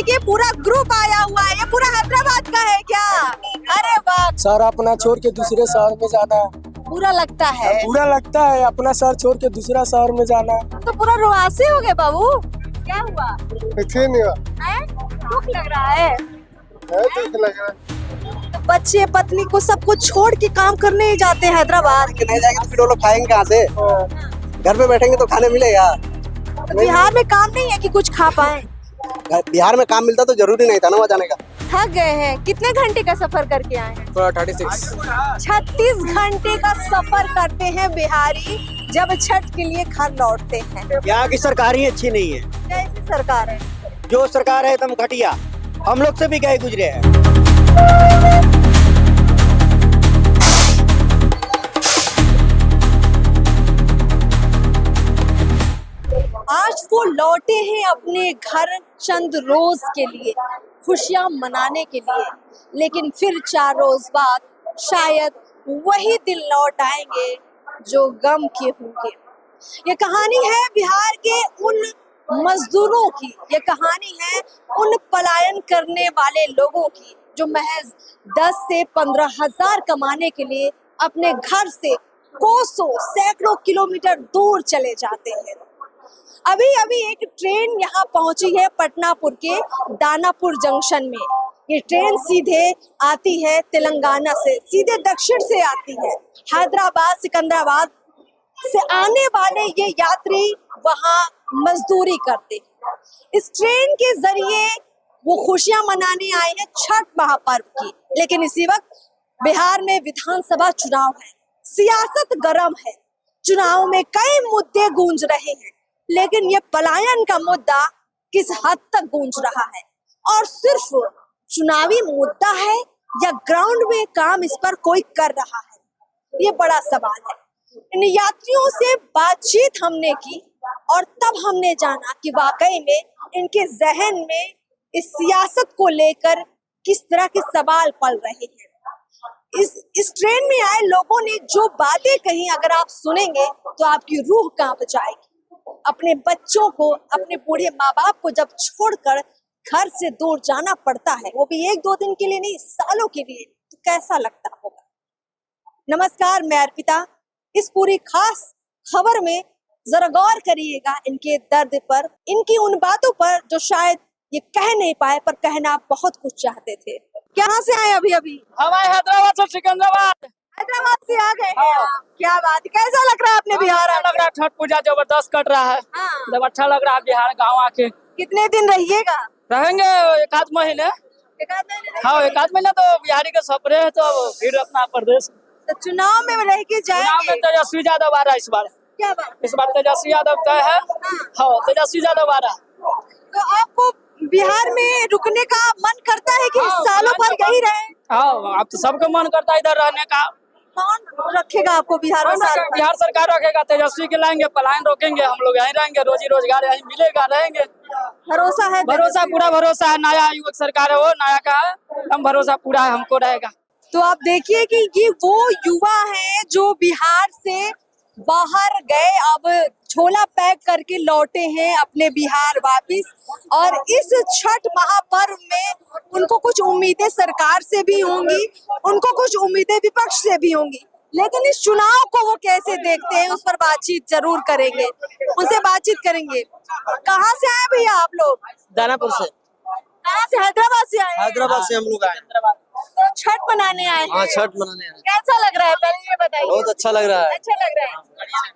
देखिए पूरा ग्रुप आया हुआ है, ये पूरा हैदराबाद का है क्या? अरे वाह, सर अपना छोड़ के दूसरे शहर में जाना है। बुरा लगता है, बुरा लगता है, अपना शहर छोड़ के दूसरा शहर में जाना है। तो पूरा रुआसे हो गए बाबू। क्या हुआ? कुछ नहीं हुआ। दुख लग रहा है। दुख लग रहा है। तो बच्चे पत्नी को सबको छोड़ के काम करने ही जाते हैं हैदराबाद। नहीं जाएंगे तो फिर वो लोग खाएंगे कहाँ से? घर पे बैठेंगे तो खाने मिलेगा। तो बिहार में काम नहीं है कि कुछ खा पाए? बिहार में काम मिलता तो जरूरी नहीं था ना वहाँ जाने का। थक गए हैं, कितने घंटे का सफर करके आए हैं? 36 घंटे का सफर करते हैं बिहारी जब छठ के लिए घर लौटते हैं। यहाँ की सरकार ही अच्छी नहीं है। कैसी सरकार है? जो सरकार है एकदम घटिया, हम लोग से भी गए गुजरे हैं। आज वो लौटे हैं अपने घर चंद रोज के लिए, खुशियां मनाने के लिए, लेकिन फिर 4 रोज बाद शायद वही दिन लौट आएंगे जो गम के होंगे। ये कहानी है बिहार के उन मजदूरों की, ये कहानी है उन पलायन करने वाले लोगों की जो महज 10 से 15 हजार कमाने के लिए अपने घर से कोसों सैकड़ों किलोमीटर दूर चले जाते हैं। अभी अभी एक ट्रेन यहाँ पहुंची है पटनापुर के दानापुर जंक्शन में। ये ट्रेन सीधे आती है तेलंगाना से, सीधे दक्षिण से आती है। हैदराबाद सिकंदराबाद से आने वाले ये यात्री वहाँ मजदूरी करते हैं। इस ट्रेन के जरिए वो खुशियां मनाने आए हैं छठ महापर्व की। लेकिन इसी वक्त बिहार में विधानसभा चुनाव है, सियासत गर्म है, चुनाव में कई मुद्दे गूंज रहे हैं, लेकिन ये पलायन का मुद्दा किस हद तक गूंज रहा है और सिर्फ चुनावी मुद्दा है या ग्राउंड में काम इस पर कोई कर रहा है, ये बड़ा सवाल है। इन यात्रियों से बातचीत हमने की और तब हमने जाना कि वाकई में इनके जहन में इस सियासत को लेकर किस तरह के सवाल पल रहे हैं। इस ट्रेन में आए लोगों ने जो बातें कही, अगर आप सुनेंगे तो आपकी रूह कांप जाएगी। अपने बच्चों को, अपने बूढ़े माँ बाप को जब छोड़कर घर से दूर जाना पड़ता है, वो भी 1-2 दिन के लिए नहीं, सालों के लिए, तो कैसा लगता होगा। नमस्कार, मैं अर्पिता। इस पूरी खास खबर में जरा गौर करिएगा इनके दर्द पर, इनकी उन बातों पर जो शायद ये कह नहीं पाए पर कहना बहुत कुछ चाहते थे। कहाँ से आए अभी अभी? हम आए हैदराबाद से सिकंदराबाद। हैदराबाद से आ गए हैं आप। क्या बात, कैसा लग रहा है अपने बिहार? लग रहा है छठ पूजा जबरदस्त कट रहा है। जब अच्छा लग रहा है बिहार गाँव आके। कितने दिन रहिएगा? रहेंगे 1 आध महीने। 1 आध महीने? हाँ, 1 आध महीने तो बिहारी के सपरे है, तो फिर अपना प्रदेश। तो चुनाव में रह के जाएंगे? तेजस्वी यादव आ रहा है इस बार। क्या बात? इस बार तेजस्वी यादव तय है। हाँ, तेजस्वी यादव आ रहा है। तो आपको बिहार में रुकने का मन करता है कि सालों भर यही रहे? हाँ, अब तो सबको मन करता है इधर रहने का। कौन रखेगा आपको बिहार में? बिहार सरकार रखेगा, तेजस्वी के लाएंगे, पलायन रोकेंगे, हम लोग यहीं रहेंगे, रोजी रोजगार यहीं मिलेगा, रहेंगे। भरोसा है? भरोसा, पूरा भरोसा है। नया युवक सरकार है, वो नया का है, हम भरोसा पूरा है, हमको रहेगा। तो आप देखिए कि ये वो युवा हैं जो बिहार से बाहर गए, अब झोला पैक करके लौटे हैं अपने बिहार वापिस। और इस छठ महापर्व में उनको कुछ उम्मीदें सरकार से भी होंगी, उनको कुछ उम्मीदें विपक्ष से भी होंगी, लेकिन इस चुनाव को वो कैसे देखते हैं उस पर बातचीत जरूर करेंगे, उनसे बातचीत करेंगे। कहाँ से आए भैया आप लोग? दानापुर से। कहाँ से? हैदराबाद से आए? हैदराबाद से हम लोग आए। तो छठ मनाने आए हैं? हाँ, छठ मनाने आए। कैसा लग रहा है पहले ये बताइए। बहुत अच्छा लग रहा है। अच्छा लग रहा है।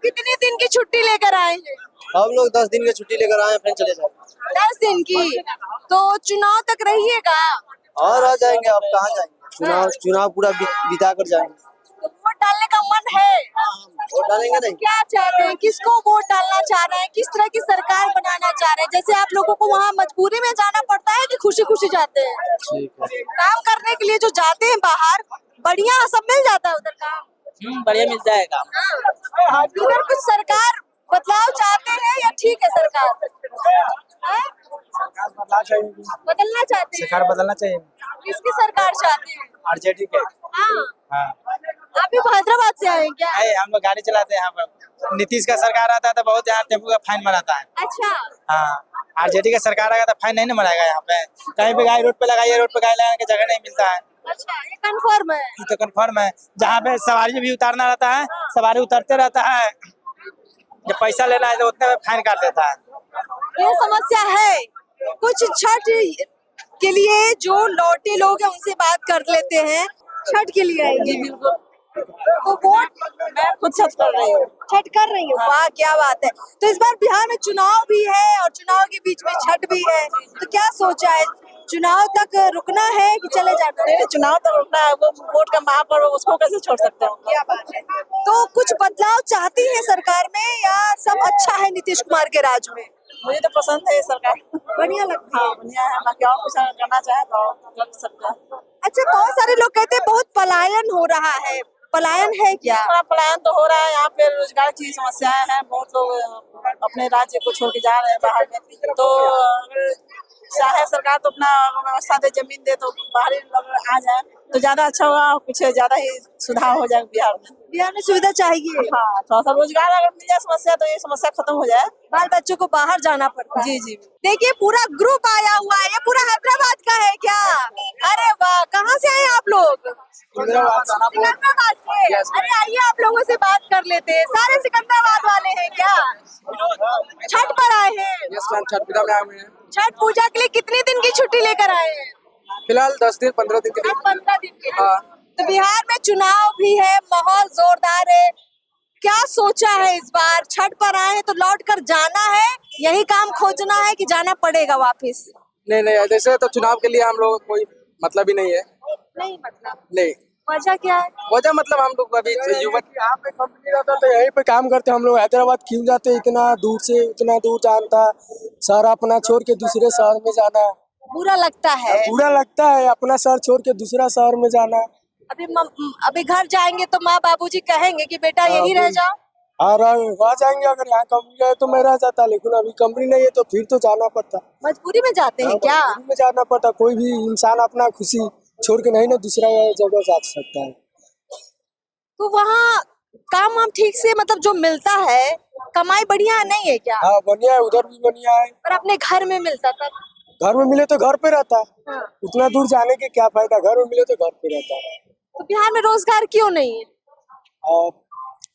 कितने दिन की छुट्टी लेकर आए हैं? हम लोग 10 दिन की छुट्टी लेकर आए, फिर चले जाए। 10 दिन की? तो चुनाव तक रहिएगा? और आ जाएंगे, अब कहाँ जाएंगे, चुनाव पूरा बिता कर जाएंगे। तो वोट डालने का मन है? वोट डालेंगे नहीं। क्या चाहते हैं, किसको वोट डालना चाह रहे हैं, किस तरह की सरकार बनाना चाह रहे हैं? जैसे आप लोगों को वहाँ मजबूरी में जाना पड़ता है कि खुशी खुशी जाते हैं? काम करने के लिए जो जाते हैं बाहर, बढ़िया सब मिल जाता है उधर काम? बढ़िया मिल जाएगा। इधर कुछ सरकार बदलाव चाहते हैं या ठीक है सरकार? बदलना चाहते हैं? सरकार बदलना चाहिए। किसकी सरकार चाहते हैं? आरजेडी के। हाँ। आप भी हैदराबाद से आए हैं क्या? हम लोग गाड़ी चलाते हैं यहाँ पर। नीतीश का सरकार आता है तो बहुत यहाँ टेम्पो का फाइन बनाता है। अच्छा। हाँ। आरजेडी का सरकार आएगा तो फाइन नहीं ना बनाएगा यहाँ पे। कहीं भी गाय रोड पे लगाइए, रोड पे गाय लगाने की जगह नहीं मिलता है। अच्छा, ये कंफर्म है। ये तो कन्फर्म है। जहाँ पे सवारी भी उतारना रहता है, सवारी उतरते रहता है, जब पैसा लेना है तो उतने में फाइन काट देता है। ये समस्या है। कुछ छठ के लिए जो लौटे लोग हैं उनसे बात कर लेते हैं। छठ के लिए आएंगे बिल्कुल, तो वोट मैं खुद छठ कर रही हूँ। छठ कर रही हूँ। वाह, क्या बात है। तो इस बार बिहार में चुनाव भी है और चुनाव के बीच में छठ भी है, तो क्या सोचा है? चुनाव तक रुकना है कि चले जाना है? नहीं, चुनाव तो रुकना है, वो वोट का महापर्व, उसको कैसे छोड़ सकते हो। क्या बात है। तो कुछ बदलाव चाहती है सरकार में या सब अच्छा है नीतीश कुमार के राज में? मुझे तो पसंद है ये सरकार, बढ़िया लगता है। बढ़िया है। बाकी और कुछ करना चाहे तो कर सकते हैं। अच्छा, बहुत सारे लोग कहते हैं बहुत पलायन हो रहा है, पलायन है क्या? थोड़ा पलायन तो हो रहा है, यहाँ पे रोजगार की समस्याएं हैं, बहुत लोग अपने राज्य को छोड़ के जा रहे हैं बाहर में। तो अगर चाहे सरकार तो अपना व्यवस्था दे, जमीन दे, तो बाहरी लोग आ जाए तो ज्यादा अच्छा होगा, कुछ ज्यादा ही सुधार हो जाए बिहार में। बिहार में सुविधा चाहिए। हाँ, थोड़ा सा रोजगार अगर मिल जाए समस्या, तो ये समस्या खत्म हो जाए। बाल बच्चों को बाहर जाना पड़ता है। जी जी। देखिए, पूरा ग्रुप आया हुआ है। ये पूरा हैदराबाद का है क्या? अरे वाह, कहाँ से आए आप लोग? सिकंदराबाद से। अरे आइए, आप लोगों से बात कर लेते हैं। सारे सिकंदराबाद वाले हैं क्या? छठ पर आए हैं? छठ पूजा में आए हुए हैं। छठ पूजा के लिए कितने दिन की छुट्टी लेकर आए हैं? फिलहाल 10 दिन 15 दिन के लिए। 15 दिन के लिए। हाँ। तो बिहार में चुनाव भी है, माहौल जोरदार है। क्या सोचा है इस बार? छठ पर आए हैं तो लौट कर जाना है, यही काम खोजना है कि जाना पड़ेगा वापिस? नहीं, जैसे तो चुनाव के लिए हम लोग कोई मतलब ही नहीं है। नहीं मतलब? नहीं। वजह क्या है? वजह मतलब हम लोग अभी युवक यहाँ पे कंपनी रहता तो यहीं पे काम करते। हम लोग हैदराबाद क्यों जाते, इतना दूर से, इतना दूर जानता, शहर अपना छोड़ के दूसरे शहर में जाना बुरा लगता है। बुरा लगता है। अपना शहर छोड़ के दूसरा शहर में जाना। अभी घर जाएंगे तो माँ बाबूजी कहेंगे कि बेटा यही रह जाओ। हाँ, रह जाएंगे। अगर यहाँ कंपनी है तो मैं रह जाता, लेकिन अभी कंपनी नहीं है तो फिर तो जाना पड़ता। मजबूरी में जाते हैं क्या? मजबूरी में जाना पड़ता। कोई भी इंसान अपना खुशी छोड़ के नहीं ना दूसरा जगह जा सकता है। तो वहाँ काम वाम ठीक से मतलब जो मिलता है, कमाई बढ़िया नहीं है क्या? हाँ, बढ़िया है, उधर भी बढ़िया है। पर अपने घर में मिलता था। घर में मिले तो घर पे रहता। हाँ। उतना दूर जाने के क्या फायदा, घर में मिले तो घर पे रहता। तो बिहार में रोजगार क्यों नहीं है?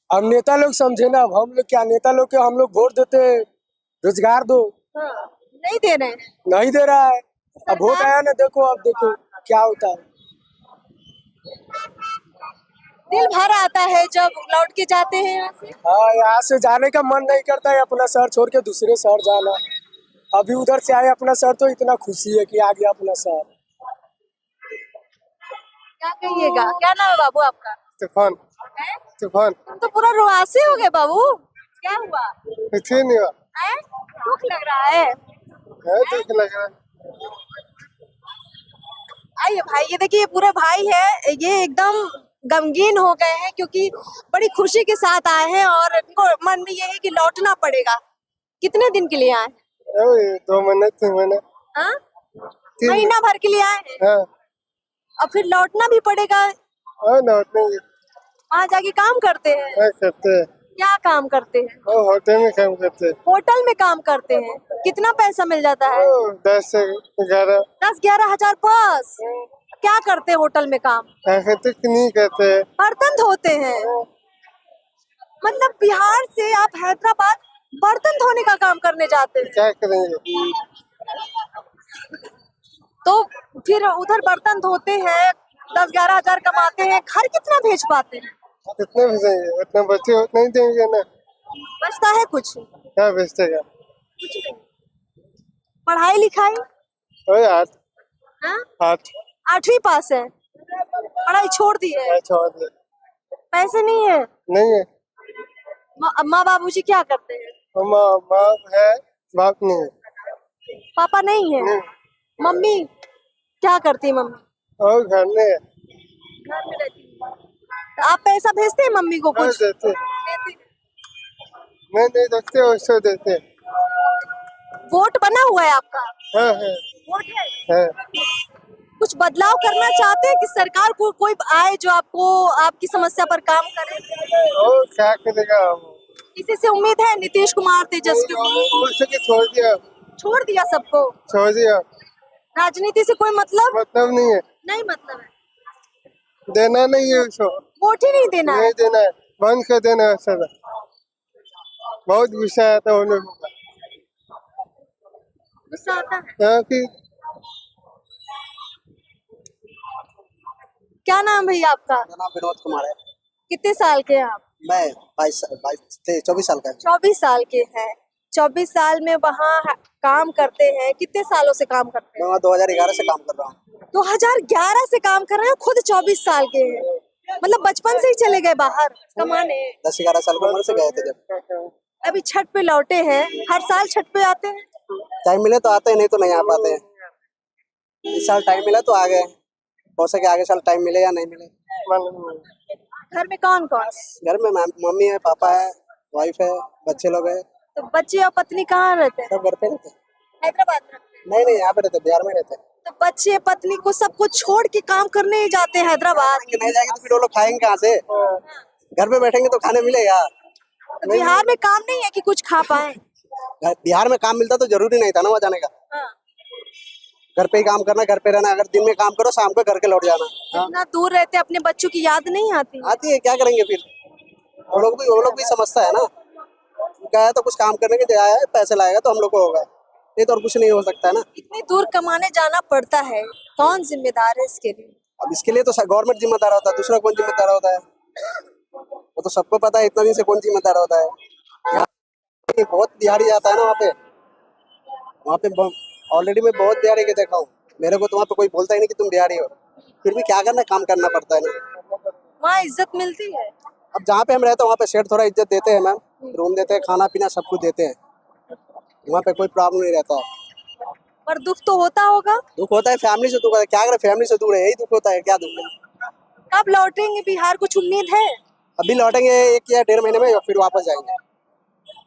अब नेता लोग समझे ना। अब हम लोग क्या, नेता लोग के हम लोग वोट देते, रोजगार दो, हाँ, नहीं दे रहे हैं। नहीं दे रहा है। अब वोट आया ना, देखो अब देखो क्या होता है। दिल भर आता है जब लौट के जाते हैं यहाँ से। हाँ, यहाँ से जाने का मन नहीं करता है, अपना शहर छोड़ के दूसरे शहर जाना। अभी उधर से आए अपना शहर तो इतना खुशी है कि आ गया अपना शहर। क्या कहिएगा? क्या नाम है बाबू आपका? तूफान। है? तूफान। तुम तो पूरा रुआसी हो गए बाबू। क्या हुआ? कुछ नहीं हुआ। है? दुख लग रहा है। दुख लग रहा है। आइए भाई, ये देखिए, ये पूरे भाई है, ये एकदम गमगीन हो गए हैं क्योंकि बड़ी खुशी के साथ आए हैं और इनको मन में ये है कि लौटना पड़ेगा। कितने दिन के लिए आए? 2 महीने 3 महीने। हाँ? महीना भर के लिए आए हैं। हाँ। और फिर लौटना भी पड़ेगा। लौटने वहाँ जाके काम करते हैं? करते हैं। क्या काम करते हैं? होटल में काम करते हैं। होटल में काम करते हैं। कितना पैसा मिल जाता है? 10 से 11। 10-11 हजार बस। क्या करते हैं होटल में काम? नहीं करते हैं। बर्तन धोते हैं। मतलब बिहार से आप हैदराबाद बर्तन धोने का काम करने जाते हैं? क्या करेंगे? तो फिर उधर बर्तन धोते हैं, 10-11 हजार कमाते हैं, घर कितना भेज पाते हैं? कितने भेजेंगे? उतना बच्चे नहीं देंगे ना। बचता है कुछ? क्या भेजतेगा? कुछ नहीं। पढ़ाई लिखाई? 8। हाँ? 8। 8वीं पास है, पढ़ाई छोड़ दी है। छोड़ दे। पैसे नहीं है? नहीं है। माँ बाबूजी क्या करते हैं? माँ है, बाप नहीं है। पापा नहीं है? मम्मी क्या करती है? मम्मी और घर में है। घर में रहती है। तो आप पैसा भेजते हैं मम्मी को कुछ? देते। देते। नहीं देते, उसको देते। वोट बना हुआ है आपका? हाँ है। वोट है? कुछ बदलाव करना चाहते हैं कि सरकार को कोई आए जो आपको आपकी समस्या पर काम करे? और क्या करेगा? किसी से उम्मीद है? नीतीश कुमार, तेजस्वी? छोड़ दिया। छोड़ दिया सबको? छोड़ दिया, राजनीति से कोई मतलब मतलब नहीं है, नहीं, मतलब है देना नहीं है उसको, वोट ही नहीं देना है। नहीं देना है, बंद कर देना है सर। बहुत गुस्सा आता है उन लोगों का, गुस्सा आता है। हाँ कि क्या नाम भैया आपका? मेरा नाम विनोद कुमार है। कितने साल के हैं आप? मैं 24 साल का है। 24 साल के हैं। 24 साल में वहाँ काम करते हैं, कितने सालों से काम करते हैं? मैं 2011 से काम कर रहा हूँ। 2011 से काम कर रहे हैं, खुद 24 साल के हैं। मतलब बचपन से ही चले गए बाहर कमाने? 10-11 साल की उम्र से गए थे जब। अभी छठ पे लौटे हैं। हर साल छठ पे आते हैं? टाइम मिले तो आते हैं, नहीं तो नहीं आ पाते हैं। इस साल टाइम मिला तो आ गए, हो सके आगे साल टाइम मिले या नहीं मिले। घर में कौन कौन? घर में मम्मी है, पापा है, वाइफ है, बच्चे लोग हैं। तो बच्चे और पत्नी कहाँ रहते हैं? सब घर पे रहते हैं। हैदराबाद में? नहीं नहीं, यहाँ पे रहते हैं, बिहार में रहते हैं। तो बच्चे पत्नी को सबको छोड़ के काम करने ही जाते हैं हैदराबाद। नहीं जाएंगे तो फिर वो लोग खाएंगे कहाँ से? घर पे बैठेंगे तो खाने मिलेगा। तो बिहार में काम नहीं है कि कुछ खा पाए? बिहार में काम मिलता तो जरूरी नहीं था ना वहाँ जाने का। हाँ। घर पे ही काम करना, घर पे रहना। अगर दिन में काम करो, शाम को घर के लौट जाना। हाँ। इतना दूर रहते अपने बच्चों की याद नहीं आती? आती है, क्या करेंगे फिर? वो लोग भी समझता है ना, क्या है तो कुछ काम करने के लिए आया है, पैसे लाएगा तो हम लोग को होगा, नहीं तो और कुछ नहीं हो सकता है ना। इतनी दूर कमाने जाना पड़ता है, कौन जिम्मेदार है इसके लिए? अब इसके लिए तो गवर्नमेंट जिम्मेदार होता है, दूसरा कौन जिम्मेदार होता है? वो तो सबको पता है, इतना दिन से कौन जिम्मेदार होता है। यहाँ बहुत बिहारी जाता है ना वहाँ पे ऑलरेडी मैं बहुत बिहारी के देखा हूँ। मेरे को तो वहाँ पे कोई बोलता ही नहीं कि तुम बिहारी हो, फिर भी क्या करना, काम करना पड़ता है ना। वहाँ इज्जत मिलती है? अब जहाँ पे हम रहते हैं वहाँ पे सेठ थोड़ा इज्जत देते हैं मैम, रूम देते हैं, खाना पीना सब कुछ देते हैं, वहाँ पे कोई प्रॉब्लम नहीं रहता है। पर दुख तो होता होगा? दुख होता है, फैमिली से दुख होता है, क्या करें, फैमिली से दूर है, यही दुख होता है, क्या दुख है। कब लौटेंगे बिहार, कुछ उम्मीद है? अभी लौटेंगे 1 या 1.5 महीने में, फिर वापस जाएंगे।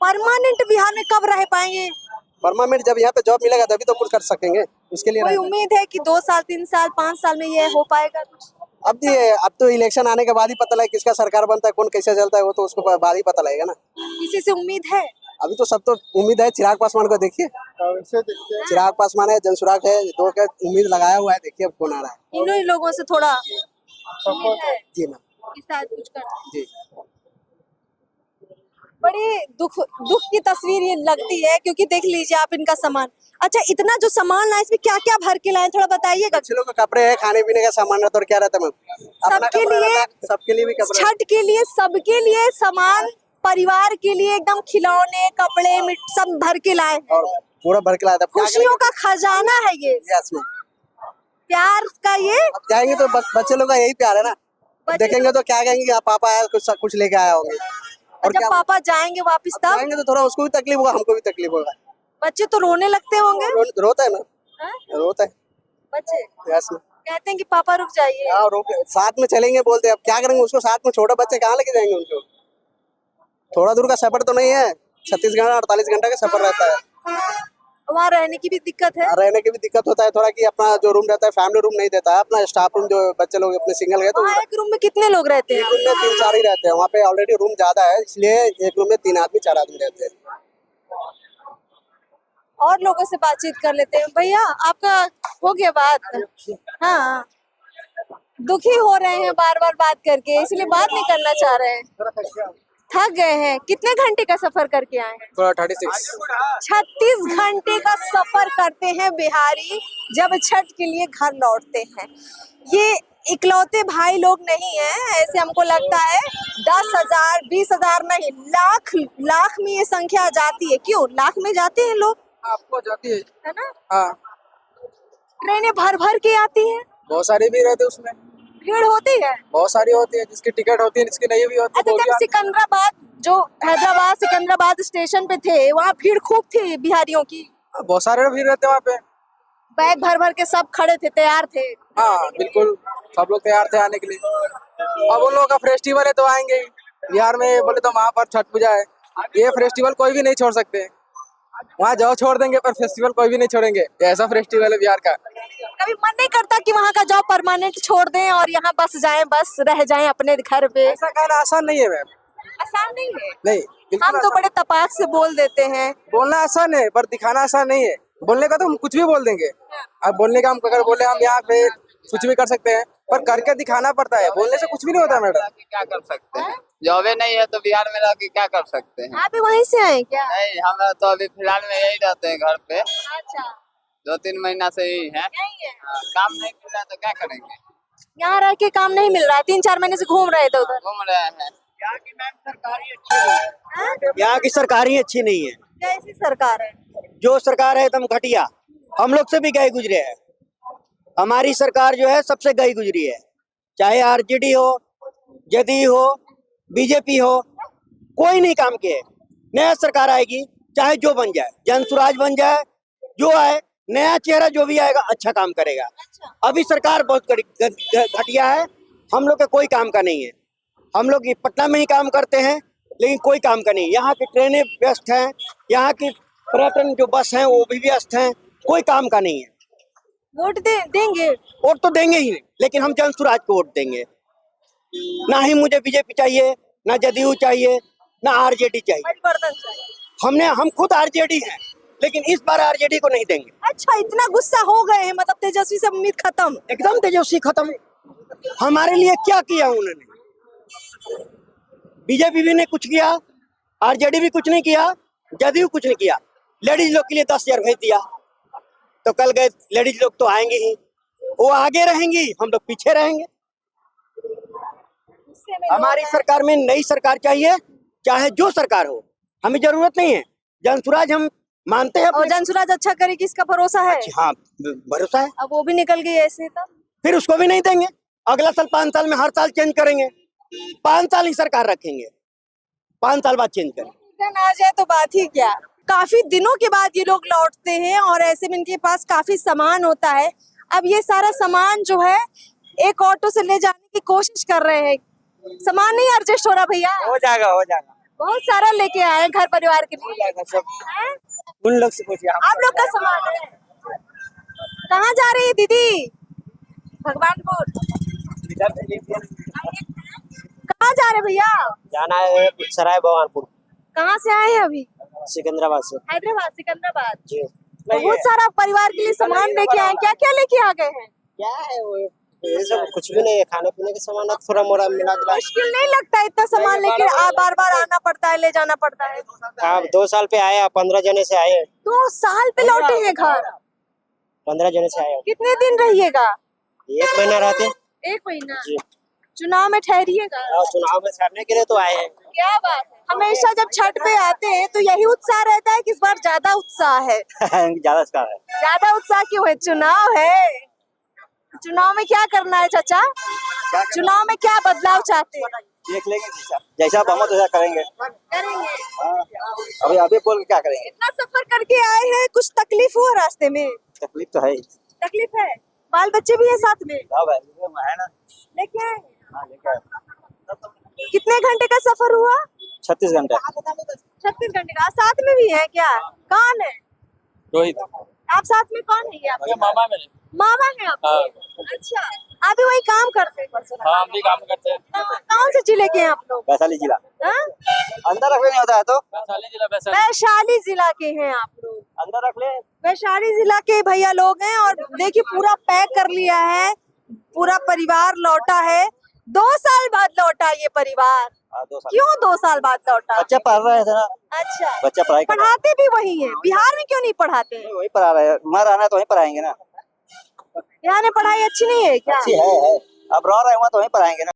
परमानेंट बिहार में कब रह पाएंगे? परमानेंट जब यहाँ पे जॉब मिलेगा तभी तो कुछ कर सकेंगे, उसके लिए कोई उम्मीद है कि 2 साल 3 साल 5 साल में ये हो पाएगा कुछ? अब तो इलेक्शन आने के बाद ही पता लगेगा किसका सरकार बनता है, कौन कैसे चलता है, वो तो उसको बाद ही पता लगेगा ना। किसी से उम्मीद है? अभी तो सब तो उम्मीद है, चिराग पासवान को देखिए, चिराग पासवान है, जनसुराग है, दो का उम्मीद लगाया हुआ है, देखिए अब कौन आ रहा है। इन्हीं लोगों से थोड़ा उम्मीद है जी मैम, कि शायद कुछ कर। जी। बड़ी दुख की तस्वीर ये लगती है, क्योंकि देख लीजिए आप इनका सामान। अच्छा, इतना जो सामान लाए इसमें क्या क्या भर के लाए, थोड़ा बताइएगा। बच्चे लोग का कपड़े है, खाने पीने का सामान रहता है, और क्या रहता है मैम? सबके लिए, सबके लिए भी कपड़े, छठ के लिए सबके लिए सामान, परिवार के लिए एकदम खिलौने, कपड़े, सब भर के लाए। और पूरा भर के लाया था। खुशियों का खजाना है ये, यस मैम। प्यार का ये। अब जाएंगे तो बच्चे लोग का यही प्यार है ना, देखेंगे तो क्या कहेंगे कि पापा आया, कुछ लेके आया होंगे। और जब पापा जाएंगे वापस तब जाएंगे तो थोड़ा उसको भी तकलीफ होगा, हमको भी तकलीफ होगा। बच्चे तो रोने लगते होंगे। रोता है ना, हाँ? रोता है बच्चे यस मैम। कहते हैं कि पापा रुक जाइए। हाँ, साथ में चलेंगे बोलते हैं, अब क्या करेंगे उसको, साथ में छोटे बच्चे कहाँ लेके जाएंगे उनको? थोड़ा दूर का सफर तो नहीं है, 36 घंटा 48 घंटा का सफर रहता है। वहाँ रहने की भी दिक्कत है? रहने की भी दिक्कत होता है थोड़ा, कि अपना जो रूम रहता है फैमिली रूम नहीं देता है, अपना स्टाफ रूम, जो बच्चे लोग अपने सिंगल गए तो वहाँ एक रूम में कितने लोग रहते हैं? एक रूम में 3-4 ही रहते हैं। वहाँ पे ऑलरेडी रूम ज्यादा है, इसलिए एक रूम में 3 आदमी 4 आदमी रहते हैं। और लोगों से बातचीत कर लेते हैं। भैया आपका हो गया बात? हाँ, दुखी हो रहे हैं बार बार बात करके, इसलिए बात नहीं करना चाह रहे हैं, थक गए हैं। कितने घंटे का सफर करके आए हैं? 36 घंटे का सफर करते हैं बिहारी जब छठ के लिए घर लौटते हैं। ये इकलौते भाई लोग नहीं हैं, ऐसे हमको लगता है 10,000 20,000 नहीं, लाख में ये संख्या जाती है। क्यों लाख में जाते हैं लोग? आपको जाती है ना? हाँ, ट्रेनें भर भर के आती हैं, बहुत सारी भी रहते उसमें, भीड़ होती है। बहुत सारी होती है, जिसकी टिकट होती है, जिसकी नहीं भी होती अच्छा, जब सिकंदराबाद, जो हैदराबाद सिकंदराबाद स्टेशन पे थे, वहाँ भीड़ खूब थी बिहारियों की। बहुत सारे भीड़ रहते वहाँ पे। बैग भर भर के सब खड़े थे, तैयार थे। हाँ बिल्कुल, सब लोग तैयार थे आने के लिए। अब उन लोगों का फेस्टिवल है तो आएंगे ही। बिहार में बोले तो महापर्व छठ पूजा है, ये फेस्टिवल कोई भी नहीं छोड़ सकते। वहाँ जाओ छोड़ देंगे, पर फेस्टिवल कोई भी नहीं छोड़ेंगे, ऐसा फेस्टिवल है बिहार का। कभी मन नहीं करता कि वहाँ का जॉब परमानेंट छोड़ दें और यहाँ बस जाएं, बस रह जाएं अपने घर पे? ऐसा कहना आसान नहीं है मैम। आसान नहीं है? नहीं, बिल्कुल हम तो बड़े तपाक से बोल देते हैं। बोलना आसान है पर दिखाना आसान नहीं है। बोलने का तो हम कुछ भी बोल देंगे। अब बोलने का हम अगर बोले हम यहाँ पे कुछ भी कर सकते हैं, पर करके दिखाना पड़ता है। बोलने से कुछ भी नहीं होता मैडम। क्या कर सकते हैं, जॉबे नहीं है तो बिहार में रह के क्या कर सकते हैं। आप भी वहीं से आए क्या? नहीं, हम तो अभी फिलहाल में यही रहते हैं घर पे, अच्छा, 2-3 महीना से ही है। यही है। काम नहीं मिल रहा है तो क्या करेंगे, यहाँ रह के काम नहीं मिल रहा है, 3-4 महीने से घूम रहे थे उधर। घूम रहे हैं। यहाँ की सरकार ही अच्छी नहीं है। कैसी सरकार है? जो सरकार है एकदम घटिया, हम लोग से भी गए गुजरे हैं। हमारी सरकार जो है सबसे गई गुजरी है, चाहे आरजेडी हो, जदयू हो, बीजेपी हो, कोई नहीं काम किए। नया सरकार आएगी चाहे जो बन जाए, जनसुराज बन जाए, जो आए नया चेहरा जो भी आएगा अच्छा काम करेगा। अभी सरकार बहुत घटिया है, हम लोग का कोई काम का नहीं है। हम लोग पटना में ही काम करते हैं लेकिन कोई काम का नहीं। यहाँ की ट्रेनें व्यस्त हैं, यहाँ की पर्यटन जो बस हैं वो भी व्यस्त हैं, कोई काम का नहीं है। वोट देंगे? वोट तो देंगे ही, लेकिन हम जनसुराज को वोट देंगे। ना ही मुझे बीजेपी चाहिए, ना जदयू चाहिए, ना आरजेडी चाहिए। परिवर्तन चाहिए। हम खुद आरजेडी हैं, लेकिन इस बार आरजेडी को नहीं देंगे। अच्छा, इतना गुस्सा हो गए हैं, मतलब तेजस्वी से उम्मीद खत्म? एकदम तेजस्वी खत्म। हमारे लिए क्या किया उन्होंने? बीजेपी भी ने कुछ किया, आरजेडी भी कुछ नहीं किया, जदयू कुछ नहीं किया। लेडीज लोग के लिए 10,000 भेज दिया, तो कल गए लेडीज लोग तो आएंगे ही, वो आगे रहेंगी, हम लोग पीछे रहेंगे। हमारी सरकार में नई सरकार चाहिए, चाहे जो सरकार हो, हमें जरूरत नहीं है। जनसुराज हम मानते हैं। और जनसुराज अच्छा करेगी इसका भरोसा है? हाँ, भरोसा है। अब वो भी निकल गई ऐसे, तब फिर उसको भी नहीं देंगे। अगला साल 5 साल में हर साल चेंज करेंगे, 5 साल ही सरकार रखेंगे, 5 साल बाद चेंज करेंगे। आ जाए तो बात ही क्या। काफी दिनों के बाद ये लोग लौटते हैं और ऐसे में इनके पास काफी सामान होता है। अब ये सारा सामान जो है एक ऑटो से ले जाने की कोशिश कर रहे हैं। सामान नहीं एडजस्ट हो रहा भैया? हो जाएगा, हो जाएगा। बहुत सारा लेके आए हैं घर परिवार के लिए। हैं? उन लोग से पूछिए। आप लोग का सामान है? कहाँ जा रही है दीदी? भगवानपुर। कहाँ जा रहे भैया? जाना है सराय भगवानपुर। कहाँ से आए हैं अभी? सिकंदराबाद से। हैदराबाद, सिकंदराबाद जी। बहुत सारा परिवार के लिए सामान लेके आए। क्या क्या लेके आ गए हैं? क्या है वो, ये सब कुछ भी नहीं है, खाने पीने के सामान थोड़ा मोड़ा मिला जुला। मुश्किल नहीं लगता इतना सामान लेके बार बार आना पड़ता है, ले जाना पड़ता है? आप 2 साल पे आए, 15 जने से आए। 2 साल पे लौटे हैं घर? 15 जने से आए। कितने दिन रहिएगा? 1 महीना रहते। 1 महीना? जी। चुनाव में ठहरिएगा? चुनाव में छाड़ने के लिए तो आए हैं। क्या बात है। हमेशा जब छठ पे आते हैं तो यही उत्साह रहता है कि इस बार ज्यादा उत्साह है? ज्यादा उत्साह है। ज्यादा उत्साह क्यों है? चुनाव है। चुनाव में क्या करना है चाचा? चुनाव में क्या बदलाव चाहते हैं? देख लेंगे, जैसा बहुमत वैसा करेंगे। करेंगे। अभी बोल के क्या करेंगे? इतना सफर करके आए हैं, कुछ तकलीफ हुआ रास्ते में? तकलीफ तो है। तकलीफ है? बाल बच्चे भी है साथ में? है ना। लेके आए? कितने घंटे का सफर हुआ? 36 घंटे। 36 घंटे का। साथ में भी है क्या? कौन है? रोहित। आप साथ में कौन है? आप मामा मेरे। मामा है आप? अच्छा, आप भी वही काम करते हैं? हाँ, हम भी काम करते हैं। कौन से जिले के हैं आप लोग? वैशाली जिला। हाँ? अंदर रखने नहीं होता है तो। वैशाली जिला। वैशाली जिला के हैं आप लोग? अंदर रख ले। वैशाली जिला के भैया लोग हैं और देखिए पूरा पैक कर लिया है, पूरा परिवार लौटा है। 2 साल बाद लौटा ये परिवार। 2 साल। क्यों 2 साल बाद लौटा? बच्चा पढ़ रहे थे ना। अच्छा, बच्चा पढ़ाई कर रहा पढ़ाते भी वही है? बिहार में क्यों नहीं पढ़ाते हैं? है। वही पढ़ा रहे हैं, वहाँ रहना तो वहीं पढ़ाएंगे ना। यहाँ में पढ़ाई अच्छी नहीं है क्या? अच्छी है। अब रह रहे वहाँ तो वहीं पढ़ाएंगे ना।